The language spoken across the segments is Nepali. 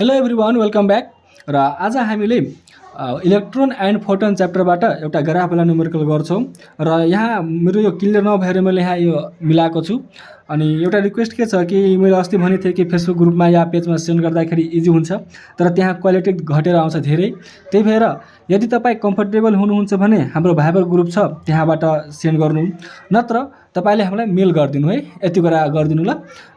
हेलो एभ्रिवान वेलकम ब्याक र आज हामीले इलेक्ट्रोन एन्ड फोटोन च्याप्टरबाट एउटा ग्राफवाला न्युमेरिकल गर्छौँ र यहाँ मेरो यो क्लियर नभएर मैले यहाँ यो मिलाएको छु। अनि एउटा रिक्वेस्ट के छ कि मैले अस्ति भनेको थिएँ कि फेसबुक ग्रुपमा या पेजमा सेन्ड गर्दाखेरि इजी हुन्छ, तर त्यहाँ क्वालिटी घटेर आउँछ धेरै। त्यही भएर यदि तपाईँ कम्फर्टेबल हुनुहुन्छ भने हाम्रो भाइबर ग्रुप छ त्यहाँबाट सेन्ड गर्नु, नत्र तपाईले हामीलाई मेल गरिदिनु है। यति कुरा गरिदिनु ल।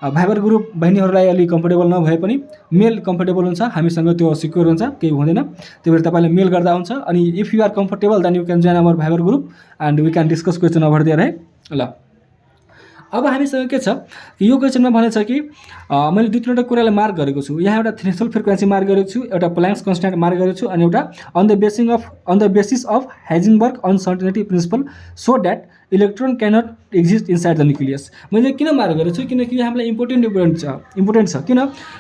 भाइबर ग्रुप बहिनीहरूलाई अलि कम्फर्टेबल नभए पनि मेल कम्फर्टेबल हुन्छ, हामीसँग त्यो सिक्योर हुन्छ, केही हुँदैन। त्यही भएर तपाईले मेल गर्दा हुन्छ। अनि if you are comfortable then you can join our Viber group and we can discuss question over there है ल। अब हामीसँग के छ कि यो क्वेसनमा भनेछ कि मैले दुई तीनवटा कुरालाई मार्क गरेको छु। यहाँ एउटा थ्रेसोल्ड फ्रिक्वेन्सी मार्क गरेको छु, एउटा प्लाङ्क्स कन्स्ट्यान्ट मार्क गरेको छु, अनि एउटा on the basis of Heisenberg uncertainty principle so that electron cannot exist inside the nucleus. मैले किन मार्क गरेको छु किनकि यो हामीलाई इम्पोर्टेन्ट छ। किन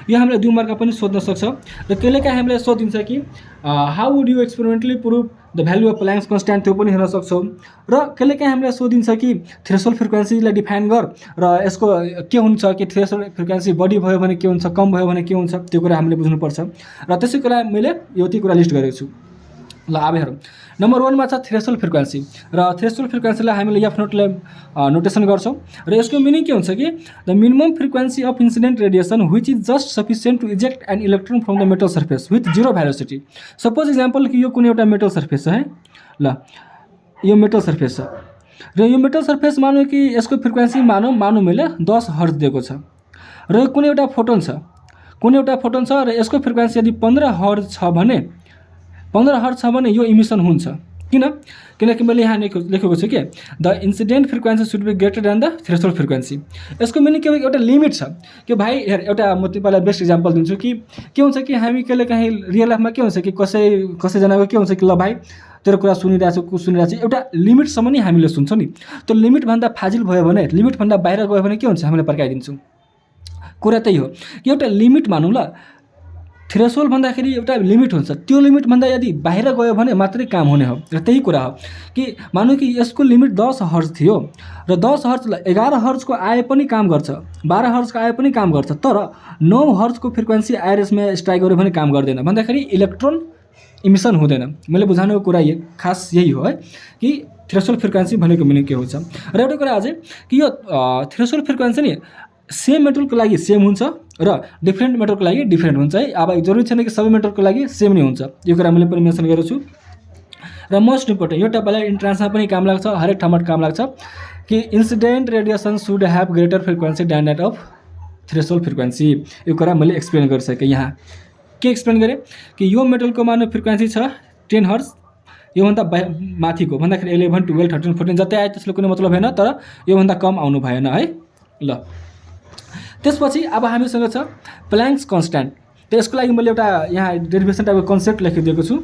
यो हामीलाई 2 मार्कमा पनि सोध्न सक्छ र कहिलेकाहीँ हामीलाई सोधिन्छ कि how would you experimentally prove the value of Planck's constant, त्यो पनि हेर्न सक्छौँ। र कहिलेकाहीँ हामीलाई सोधिन्छ कि थ्रेसोल्ड फ्रिक्वेन्सीलाई डिफाइन गर र यसको के हुन्छ कि थ्रेसोल्ड फ्रिक्वेन्सी बढी भयो भने के हुन्छ, कम भयो भने के हुन्छ, त्यो कुरा हामीले बुझ्नुपर्छ। र त्यसै कुरा मैले यो ती कुरा लिस्ट गरेको छु ल। अब हेरौँ, नम्बर 1 मा छ थ्रेसोल्ड फ्रिक्वेन्सी र थ्रेसोल्ड फ्रिक्वेन्सीलाई हामीले एफ नोटले नोटेसन गर्छौँ र यसको मिनिङ के हुन्छ कि the minimum frequency of incident radiation which is just sufficient to eject an electron from the metal surface with zero velocity. Suppose example कि यो कुनै एउटा मेटल सर्फेस छ है ल, यो मेटल सर्फेस छ र यो मेटल सर्फेस मानौँ कि यसको फ्रिक्वेन्सी मानौँ मैले 10 हर्ट्ज दिएको छ र यो कुनै एउटा फोटोन छ र यसको फ्रिक्वेन्सी यदि 15 हर्ट्ज छ भने यो इमिसन हुन्छ। किनकि मैले यहाँ लेखेको छु कि the incident frequency should be greater than the threshold frequency. यसको मिनिङ के हो, एउटा लिमिट छ कि भाइ हेर, एउटा म तपाईँलाई बेस्ट इक्जाम्पल दिन्छु कि के हुन्छ कि हामी कहिलेकाहीँ रियल लाइफमा के हुन्छ कि कसैजनाको के हुन्छ कि ल भाइ तेरो कुरा सुनिरहेको छु, एउटा लिमिटसम्म नै हामीले सुन्छौँ नि। त्यो लिमिटभन्दा फाजिल भयो भने, लिमिटभन्दा बाहिर गयो भने के हुन्छ, हामीले पर्काइदिन्छौँ। कुरा त्यही हो कि एउटा लिमिट मानौँ ल, थ्रेसोल्ड भन्दाखेरि एउटा लिमिट हुन्छ, त्यो लिमिटभन्दा यदि बाहिर गयो भने मात्रै काम हुने हो। र त्यही कुरा हो कि मानौँ कि यसको लिमिट 10 हर्ट्ज थियो र 10 हर्ट्जलाई 11 हर्ट्जको आए पनि काम गर्छ, 12 हर्ट्जको आए पनि काम गर्छ, तर 9 हर्ट्जको फ्रिक्वेन्सी आएर यसमा स्ट्राइक गर्यो भने काम गर्दैन, भन्दाखेरि इलेक्ट्रोन इमिसन हुँदैन। मैले बुझाउनुको कुरा खास यही हो है कि थ्रेसोल्ड फ्रिक्वेन्सी भनेको मिनिङ के हुन्छ। र एउटा कुरा अझै कि यो थ्रेसोल्ड फ्रिक्वेन्सी नि सेम मेटलको लागि सेम हुन्छ र डिफ्रेन्ट मेटलको लागि डिफ्रेन्ट हुन्छ है। अब जरुरी छैन कि सबै मेटलको लागि सेम नै हुन्छ, यो कुरा मैले पनि मेन्सन गरेको छु। र मोस्ट इम्पोर्टेन्ट यो तपाईँलाई इन्ट्रान्समा पनि काम लाग्छ, हरेक ठाउँमा काम लाग्छ कि incident radiation should have greater frequency than that of threshold frequency. यो कुरा मैले एक्सप्लेन गरिसकेँ। यहाँ के एक्सप्लेन गरेँ कि यो मेटलको मानव फ्रिक्वेन्सी छ 10 हर्ट्ज, योभन्दा माथिको भन्दाखेरि 11, 12, 13, 14 जति आयो त्यसले कुनै मतलब होइन, तर योभन्दा कम आउनु भएन है ल। त्यसपछि अब हामीसँग छ प्लाङ्क्स कन्स्ट्यान्ट। त यसको लागि मैले एउटा यहाँ डेरिभेसन टाइपको कन्सेप्ट लेखिदिएको छु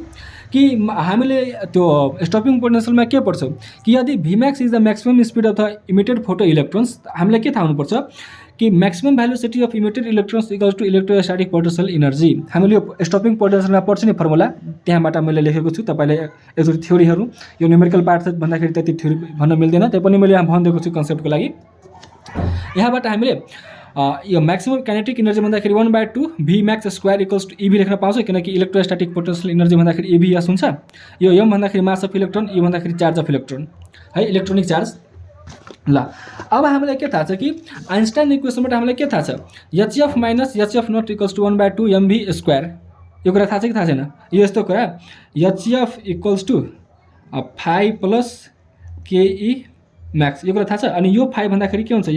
कि हामीले त्यो स्टपिङ पोटेन्सियलमा के पढ्छौँ कि यदि Vmax is the maximum speed of the emitted photo electrons, हामीलाई के थाहा हुनुपर्छ कि maximum velocity of emitted electrons equals to electrostatic potential energy. हामीले यो स्टपिङ पोटेन्सियलमा पढ्छ नि फर्मुला, त्यहाँबाट मैले लेखेको छु। तपाईँले यसरी थ्योरीहरू, यो न्युमेरिकल पार्ट भन्दाखेरि त्यति थ्योरी भन्न मिल्दैन, त्यही पनि मैले यहाँ भनिदिएको छु कन्सेप्टको लागि। यहाँबाट हामीले यो म्याक्सिमम काइनेटिक इनर्जी भन्दाखेरि 1/2 Vmax square equals to EV लेख्न पाउँछ, किनकि इलेक्ट्रोस्ट्याटिक पोटेन्सियल इनर्जी भन्दाखेरि EVS हुन्छ। यो M भन्दाखेरि मास अफ इलेक्ट्रोन, E भन्दाखेरि चार्ज अफ इलेक्ट्रोन है, इलेक्ट्रोनिक चार्ज ल। अब हामीलाई के थाहा छ कि आइन्स्टाइन इक्वेसनबाट हामीलाई के थाहा छ, HF minus HF not equals to 1/2 mv square. यो कुरा थाहा छ कि थाहा छैन? यो यस्तो कुरा HF equals to 5 plus KE max, यो कुरा थाहा छ। अनि यो 5 भन्दाखेरि के हुन्छ,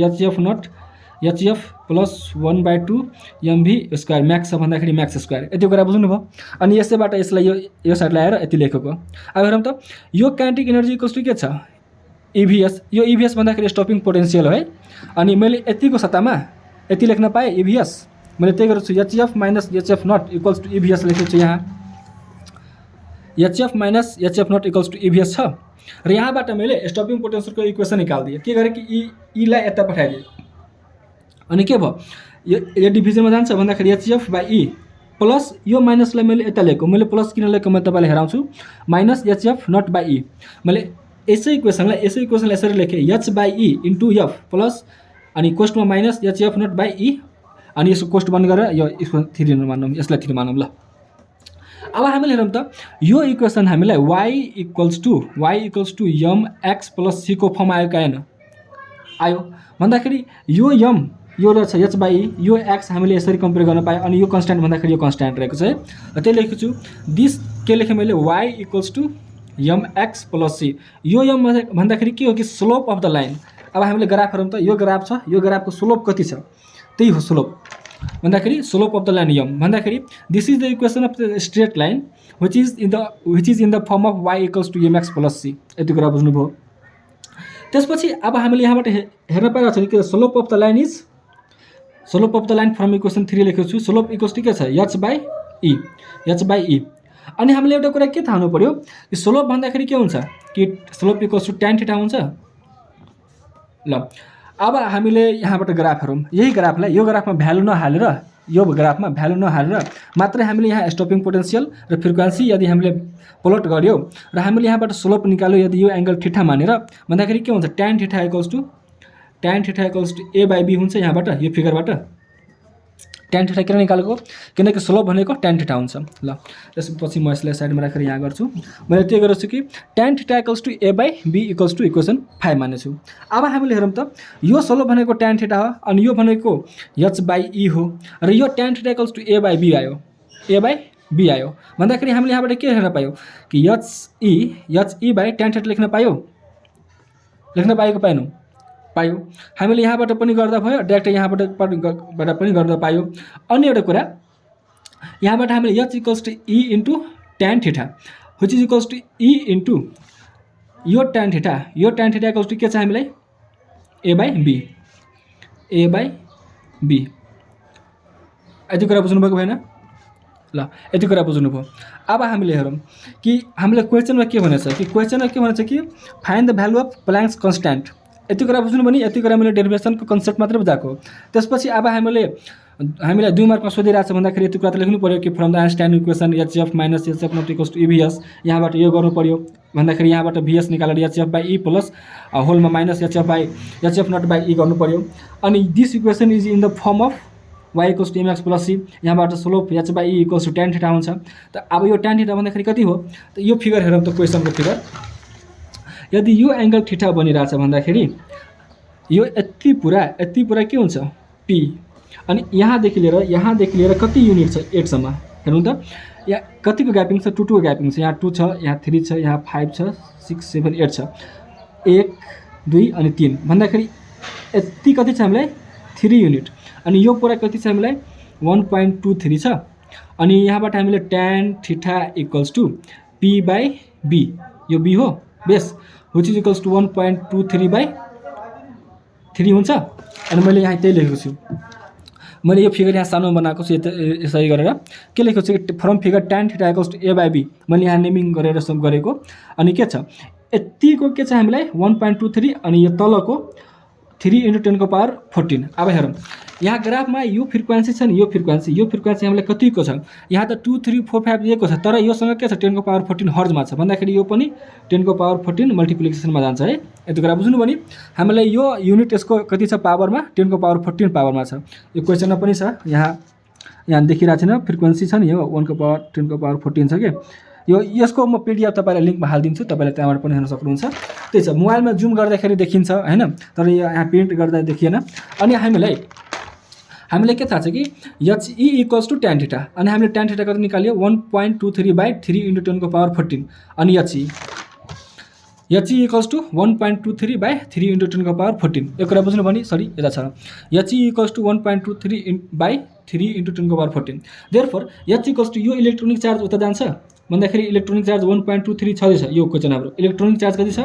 HF plus 1/2 mv square, Max भन्दाखेरि म्याक्स स्क्वायर। यति कुरा बुझ्नुभयो। अनि यसैबाट यसलाई यो साइड ल्याएर यति लेखेको। अब हेरौँ त, यो काइनेटिक एनर्जी इक्वल्स टु के छ, EVS। यो EVS भन्दाखेरि स्टपिङ पोटेन्सियल है। अनि मैले यतिको सट्टामा यति लेख्न पाएँ EVS, मैले त्यही गरेको छु। HF minus HF not equals to EVS लेखेको छु। यहाँ HF minus HF not equals to EVS छ र यहाँबाट मैले स्टपिङ पोटेन्सियलको इक्वेसन निकालिदिएँ। के गरेँ कि ईलाई यता पठाइदिएँ, अनि के भयो, यो डिभिजनमा जान्छ भन्दाखेरि HF/E प्लस यो माइनसलाई मैले यता लेखेको, मैले प्लस किन लेखेको म तपाईँलाई हेराउँछु, माइनस HF नट/E। मैले यसै इक्वेसनलाई यसरी लेखेँ, H/E इन्टु F प्लस अनि कोस्टमा माइनस HF नट/E अनि यसको कोस्ट बन्द गरेर यो यसको 3 मानौँ, यसलाई 3 मानौँ ल। अब हामीले हेरौँ त यो इक्वेसन हामीलाई y equals to mx plus c को फर्म आयो कि आएन? आयो। भन्दाखेरि यो m यो रहेछ h बाई यो x हामीले यसरी कम्पेयर गर्न पायो अनि यो कन्स्ट्यान्ट भन्दाखेरि यो कन्स्ट्यान्ट रहेको छ है। त्यही लेखेको छु दिस के लेखेँ मैले y equals to mx plus c। यो m भन्दाखेरि के हो कि स्लोप अफ द लाइन। अब हामीले ग्राफ हेरौँ त यो ग्राफ छ, यो ग्राफको स्लोप कति छ? त्यही हो स्लोप भन्दाखेरि slope of the line m भन्दाखेरि this is the equation of the straight line which is in the form of y equals to mx plus c। यति कुरा बुझ्नुभयो। त्यसपछि अब हामीले यहाँबाट हेर्न पाइरहेको छ कि slope of the line is slope of the line from equation 3 लेखेको छु। स्लोप इक्वल्स टु के छ h बाई e। अनि हामीले एउटा कुरा के थाहा हुनु पर्यो कि स्लोप भन्दाखेरि के हुन्छ कि slope equals to tan theta हुन्छ ल। अब हामीले यहाँबाट ग्राफ हेरौँ, यही ग्राफलाई यो ग्राफमा भ्यालु नहालेर यो ग्राफमा भ्यालु नहालेर मात्रै हामीले यहाँ स्टपिङ पोटेन्सियल र फ्रिक्वेन्सी यदि हामीले प्लट गर्यो र हामीले यहाँबाट स्लोप निकाल्यो यदि यो एङ्गल थीटा मानेर भन्दाखेरि के हुन्छ tan theta equals to a by b हुन्छ। यहाँबाट यो फिगरबाट tan थीटा किन निकालेको? किनकि स्लोप भनेको tan थीटा हुन्छ ल। त्यसपछि म यसलाई साइडमा राखेर यहाँ गर्छु। मैले त्यो गरेको छु कि tan theta equals to a by b equals to equation 5 मानेछु। अब हामीले हेरौँ त यो स्लोप भनेको tan थीटा हो अनि यो भनेको h बाई e हो र यो tan theta equals to a by b आयो भन्दाखेरि हामीले यहाँबाट के हेर्न पायौँ कि h e by tan theta लेख्न पाएको पाएनौँ? पायो। हामीले यहाँबाट पनि गर्दा भयो डाइरेक्ट यहाँबाट पनि गर्दा पायो। अनि एउटा कुरा यहाँबाट हामीले h equals to e into tan theta which is equals to e into यो tan थीटा इक्वल्स टु के छ हामीलाई a बाई b। यति कुरा बुझ्नुभएको भएन ल? यति कुरा बुझ्नुभयो। अब हामीले हेरौँ कि हामीले क्वेसनमा के भनेछ कि find the value of Planck's constant. यति कुरा बुझ्नु भने यति कुरा मैले डेरिभेसनको कन्सेप्ट मात्रै बुझाएको। त्यसपछि अब हामीलाई 2 मार्कमा सोधिरहेको छ भन्दाखेरि यति कुरा त लेख्नु पर्यो कि from the Einstein equation hf minus hf not equals to EVS। यहाँबाट यो गर्नु पर्यो भन्दाखेरि यहाँबाट VS निकालेर hf बाई e प्लस होलमा minus hf not by e गर्नु पर्यो। अनि this equation is in the form of y equals to mx plus c। यहाँबाट slope h by e equals to tan theta हुन्छ। त अब यो tan थीटा भन्दाखेरि कति हो त यो फिगर हेरौँ त क्वेसनको फिगर। यदि यो एङ्गल थीटा बनिरहेछ भन्दाखेरि यो यति पुरा के हुन्छ p। अनि यहाँदेखि लिएर कति युनिट छ 8 सम्म हेर्नु त। यहाँ कतिको ग्यापिङ छ 2 को ग्यापिङ छ। यहाँ 2 छ, यहाँ 3 छ, यहाँ 5 छ, 6 7 8 छ। 1 2 अनि 3 भन्दाखेरि यति कति छ हामीलाई 3 युनिट। अनि यो पुरा कति छ हामीलाई 1.23 छ। अनि यहाँबाट हामीले tan theta equals to p by b, यो b हो base which is equals to 1.23 by 3 हुन्छ। अनि मैले यहाँ त्यही लेखेको छु। मैले यो फिगर यहाँ सानो बनाएको छु यसरी गरेर के लेखेको छु कि from figure tan theta equals to a by b मैले यहाँ नेमिङ गरेर सब गरेको। अनि के छ यतिको के छ हामीलाई 1.23 अनि यो तलको 3 × 10 को पावर 14। अब हेरौँ यहाँ ग्राफमा यो फ्रिक्वेन्सी छ नि यो फ्रिक्वेन्सी हामीलाई कतिको छ यहाँ त 2 3 4 5 दिएको छ तर योसँग के छ 10 को पावर 14 हर्जमा छ भन्दाखेरि यो पनि 10 को पावर 14 मल्टिप्लिकेसनमा जान्छ है। यति कुरा बुझ्नु भने हामीलाई यो युनिट यसको कति छ पावरमा 10 को पावर 14 पावरमा छ। यो क्वेसनमा पनि छ यहाँ देखिरहेको छैन फ्रिक्वेन्सी छ नि यो 1 को पावर 10 को पावर 14 छ के। यो यसको म PDF तपाईलाई लिंकमा हालिदिन्छु, तपाईले त्यहाँबाट पनि हेर्न सक्नुहुन्छ। त्यही छ मोबाइलमा जुम गर्दाखेरि देखिन्छ हैन, तर यहाँ प्रिन्ट गर्दा देखिएन। अनि हामीले के थाहा छ कि HE equals to tan theta अनि हामीले tan थीटा कति निकाल्यो 1.23 बाई 3 × 10 को पावर 14 अनि HE इक्वल्स टु 1.23 बाई 3 × 10 को पावर 14। यो कुरा बुझ्नु भने सरी यता छ HE इक्वल्स टु 1.23 बाई 3 × 10 को power 14। Therefore H equals to यो इलेक्ट्रोनिक चार्ज उता जान्छ भन्दाखेरि इलेक्ट्रोनिक चार्ज 1.23 छँदैछ। यो क्वेशन हाम्रो इलेक्ट्रोनिक चार्ज कति छ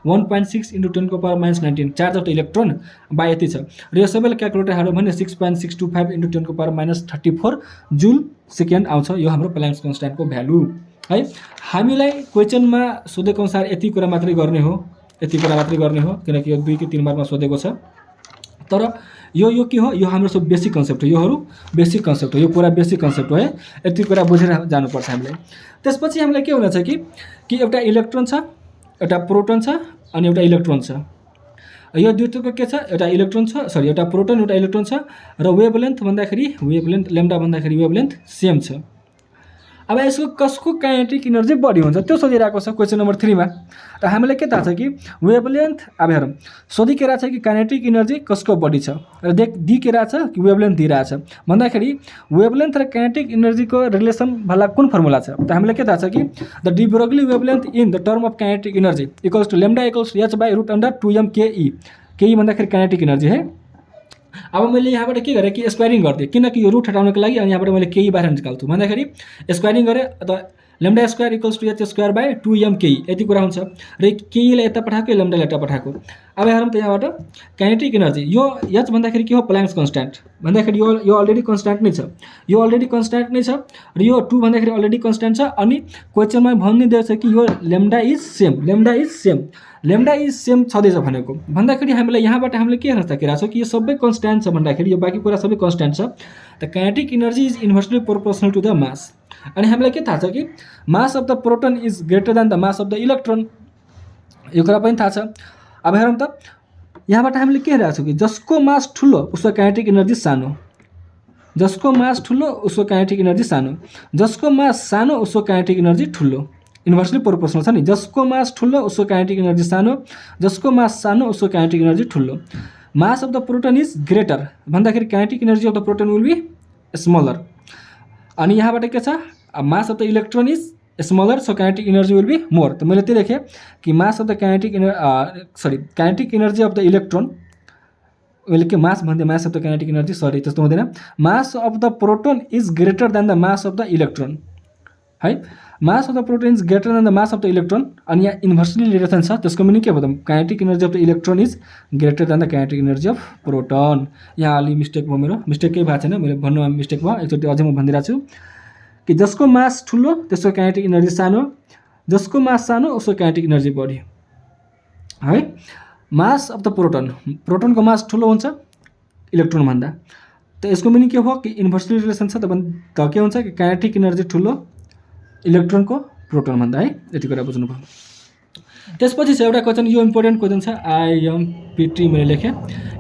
1.6 × 10 को power -19 charge of electron by यति छ। र यो सबैले क्याल्कुलेटर हाल्यो भने 6.625 × 10 को पावर -34 जुल सेकेन्ड आउँछ। यो हाम्रो प्लाङ्क्स कन्स्ट्यान्टको भ्यालु है। हामीलाई क्वेशनमा सोधेको अनुसार यति कुरा मात्रै गर्ने हो, किनकि यो 2 कि 3 मार्कमा सोधेको छ। तर यो के हो, यो हाम्रो सब बेसिक कन्सेप्ट हो, योहरू बेसिक कन्सेप्ट हो, यो पुरा बेसिक कन्सेप्ट हो है। यति कुरा बुझेर जानुपर्छ हामीले। त्यसपछि हामीलाई के हुनेछ कि एउटा इलेक्ट्रोन छ, एउटा प्रोटोन छ अनि एउटा इलेक्ट्रोन छ। यो दुईटोको के छ, एउटा इलेक्ट्रोन छ, सरी एउटा प्रोटोन एउटा इलेक्ट्रोन छ र वेभलेन्थ भन्दाखेरि वेभलेन्थ लेम्डा भन्दाखेरि वेभलेन्थ सेम छ। अब यसको कसको काइनेटिक एनर्जी बढी हुन्छ त्यो सोधिरहेको छ क्वेसन नम्बर 3 मा। र हामीलाई के थाहा छ कि वेभलेन्थ, अब हेरौँ सोधिरहेको छ कि काइनेटिक एनर्जी कसको बढी छ र दिइरहेको छ कि वेभलेन्थ दिइरहेछ भन्दाखेरि वेभलेन्थ र काइनेटिक एनर्जीको रिलेसन भला कुन फर्मुला छ, त हामीलाई के थाहा छ कि the de Broglie wavelength in the term of kinetic energy equals to lambda equals to h/√(2m ke). के भन्दाखेरि काइनेटिक एनर्जी है। अब मैले यहाँबाट के गरेँ कि स्क्वायरिङ गरिदिएँ, किनकि यो रुट हटाउनको लागि, अनि यहाँबाट मैले केही बाहिर निकाल्छु भन्दाखेरि स्क्वायरिङ गरेँ त lambda square equals to h²/2m ke यति कुरा हुन्छ र केहीलाई यता पठाएको लेम्डालाई यता पठाएको। अब हेरौँ त यहाँबाट काइनेटिक एनर्जी यो h भन्दाखेरि के हो, प्लाङ्क्स कन्स्ट्यान्ट भन्दाखेरि यो अलरेडी कन्स्ट्यान्ट नै छ, यो अलरेडी कन्स्ट्यान्ट नै छ र यो 2 भन्दाखेरि अलरेडी कन्स्ट्यान्ट छ। अनि क्वेसनमा भनिदिएको छ कि यो लेम्डा इज सेम छँदैछ भनेको भन्दाखेरि हामीलाई यहाँबाट हामीले के हेर्न सकिरहेको छ कि यो सबै कन्स्ट्यान्ट छ भन्दाखेरि यो बाँकी कुरा सबै कन्स्ट्यान्ट छ। The kinetic energy is inversely proportional to the mass. अनि हामीलाई के थाहा छ कि mass of the proton is greater than the mass of the electron, यो कुरा पनि थाहा छ। अब हेरौँ त यहाँबाट हामीले के हेरेको छौँ कि जसको मास ठुलो उसको काइनेटिक एनर्जी सानो, जसको मास ठुलो उसको काइनेटिक एनर्जी सानो, जसको मास सानो उसको काइनेटिक एनर्जी ठुलो, इन्भर्सली प्रोपोर्सनल छ नि। जसको मास ठुलो उसको काइनेटिक एनर्जी सानो, जसको मास सानो उसको काइनेटिक एनर्जी ठुलो। Mass of the proton is greater भन्दाखेरि kinetic energy of the proton will be smaller. अनि यहाँबाट के छ, mass of the electron is smaller so kinetic energy will be more. त मैले त्यो लेखेँ कि mass of the kinetic energy of the electron, मैले के मास भन्दै mass of the kinetic energy, sorry त्यस्तो हुँदैन, mass of the proton is greater than the mass of the electron है। मास of the proton is greater than the mass of the electron. अनि यहाँ इन्भर्सली रिलेसन छ, त्यसको मिनिङ के भयो, kinetic energy of the electron is greater than the kinetic energy of proton. यहाँ अलि मिस्टेक भयो, मेरो मिस्टेक केही भएको छैन, मैले भन्नुमा मिस्टेक भयो, एकचोटि अझै म भनिदिरहेको छु कि जसको मास ठुलो त्यसको काइनेटिक एनर्जी सानो, जसको मास सानो उसको काइनेटिक एनर्जी बढी है। मास अफ द प्रोटोनको मास ठुलो हुन्छ इलेक्ट्रोन भन्दा, त यसको मिनिङ के हो कि इन्भर्सली रिलेसन छ, त के हुन्छ कि काइनेटिक एनर्जी ठुलो इलेक्ट्रोनको प्रोटोन भन्दा है। यति कुरा बुझ्नुभयो। त्यसपछि छ एउटा क्वेसन, यो इम्पोर्टेन्ट क्वेसन छ, IMPT मैले लेखेँ।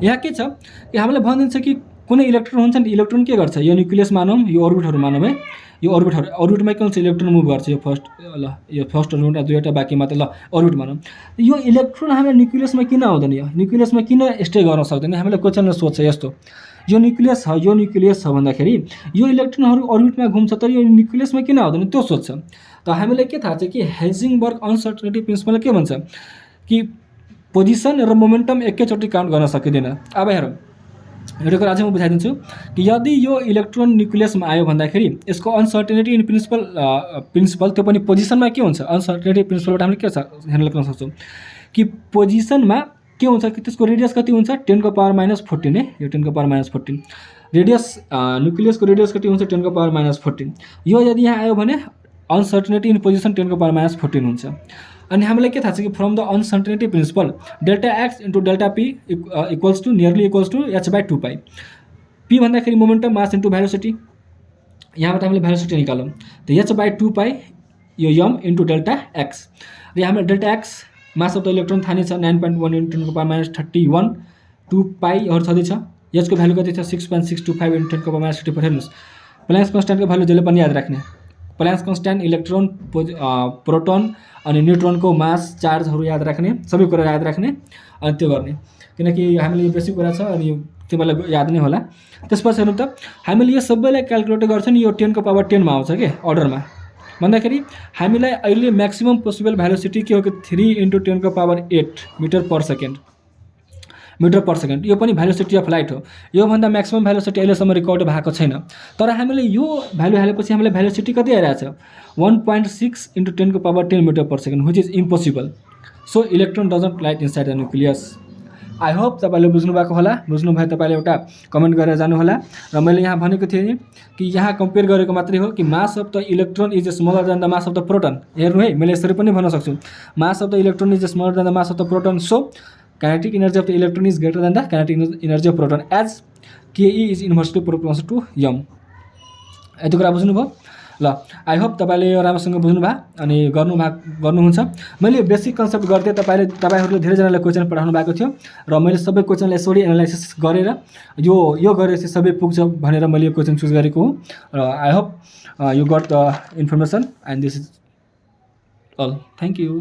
यहाँ के छ कि हामीलाई भनिदिन्छ कि कुनै इलेक्ट्रोन हुन्छ नि, इलेक्ट्रोन के गर्छ, यो न्युक्लियस मानौँ, यो अर्बिटहरू मानौँ है, यो अर्बिटमा के हुन्छ इलेक्ट्रोन मुभ गर्छ, यो फर्स्ट अर्बिट दुईवटा बाँकी मात्र, ल अर्बिट मानौँ। यो इलेक्ट्रोन हामीलाई न्युक्लियसमा किन आउँदैन, यो न्युक्लियसमा किन स्टे गर्न सक्दैन, हामीलाई क्वेसनले सोध्छ यस्तो, यो न्युक्लियस छ भन्दाखेरि यो इलेक्ट्रोनहरू अर्बिटमा घुम्छ तर यो न्युक्लियसमा किन आउँदैन त्यो सोध्छ। त हामीलाई के थाहा छ कि हेइजेनबर्ग अनसर्टेनिटी प्रिन्सिपलले के भन्छ कि पोजिसन र मोमेन्टम एकैचोटि काउन्ट गर्न सकिँदैन। अब हेरौँ एउटा कुरा अझै म बुझाइदिन्छु कि यदि यो इलेक्ट्रोन न्युक्लियसमा आयो भन्दाखेरि यसको अनसर्टेनिटी इन प्रिन्सिपल त्यो पनि पोजिसनमा के हुन्छ, अनसर्टेनिटी प्रिन्सिपलबाट हामीले के ह्यान्डल गर्न सक्छौँ कि पोजिसनमा के हुन्छ कि त्यसको रेडियस कति हुन्छ 10⁻14 है, यो 10⁻14 रेडियस, न्युक्लियसको रेडियस कति हुन्छ 10⁻14। यो यदि यहाँ आयो भने अनसर्टेनिटी इन पोजिसन 10⁻14 हुन्छ। अनि हामीलाई के थाहा छ कि from the uncertainty principle delta x into delta p equals to h/2π। P भन्दाखेरि मोमेन्टम, मास इन्टु भेलोसिटी, यहाँबाट हामीले भेलोसिटी निकालौँ त h/2π यो यम इन्टु डेल्टा एक्स। र हामीले delta x mass of the electron थाहा नै छ 9.1 × 10⁻31 2πहरू छँदैछ। यसको भ्यालु कति छ 6.625 × 10⁻64। हेर्नुहोस् प्लाङ्क्स कन्स्ट्यान्टको भ्यालु जहिले पनि याद राख्ने, प्लाङ्क्स कन्स्ट्यान्ट, इलेक्ट्रोन, प्रोटोन अनि न्युट्रोनको मास, चार्जहरू याद राख्ने, सबै कुरा याद राख्ने अनि त्यो गर्ने, किनकि हामीले यो बेसिक कुरा छ अनि तिमीलाई याद नै होला। त्यसपछि हेर्नु त हामीले यो सबैलाई क्याल्कुलेट गर्छौँ नि, यो 10⁻10 मा आउँछ के अर्डरमा भन्दाखेरि हामीलाई अहिले म्याक्सिमम पोसिबल भेलोसिटी के हो कि 3 × 10⁸ मिटर पर सेकेन्ड। यो पनि भेलोसिटी अफ लाइट हो, योभन्दा म्याक्सिमम भेलोसिटी अहिलेसम्म रेकर्ड भएको छैन। तर हामीले यो भ्यालु हालेपछि हामीलाई भेलोसिटी कति आइरहेछ 1.6 × 10⁻10 metre per second, which is impossible. So electron doesn't light inside the nucleus. I hope तपाईँले बुझ्नु भएको होला, बुझ्नुभयो तपाईँले एउटा कमेन्ट गरेर जानुहोला। र मैले यहाँ भनेको थिएँ कि यहाँ कम्पेयर गरेको मात्रै हो कि mass of the electron is smaller then the mass of the proton. हेर्नु है, मैले यसरी पनि भन्न सक्छु मास of the electron is smaller then the mass of the proton, so kinetic energy of the electron is greater than the kinetic energy of proton as Ke is inversely proportional to m। यति कुरा बुझ्नुभयो। ल आई होप तपाईँले यो राम्रोसँग बुझ्नुभयो अनि गर्नुहुन्छ। मैले बेसिक कन्सेप्ट गर्दै तपाईँहरूले धेरैजनाले क्वेसन पठाउनु भएको थियो र मैले सबै क्वेसनलाई यसरी एनालाइसिस गरेर यो गरेर चाहिँ सबै पुग्छ भनेर मैले यो क्वेसन चुज गरेको हुँ र I hope you got the information and this is all. Thank you.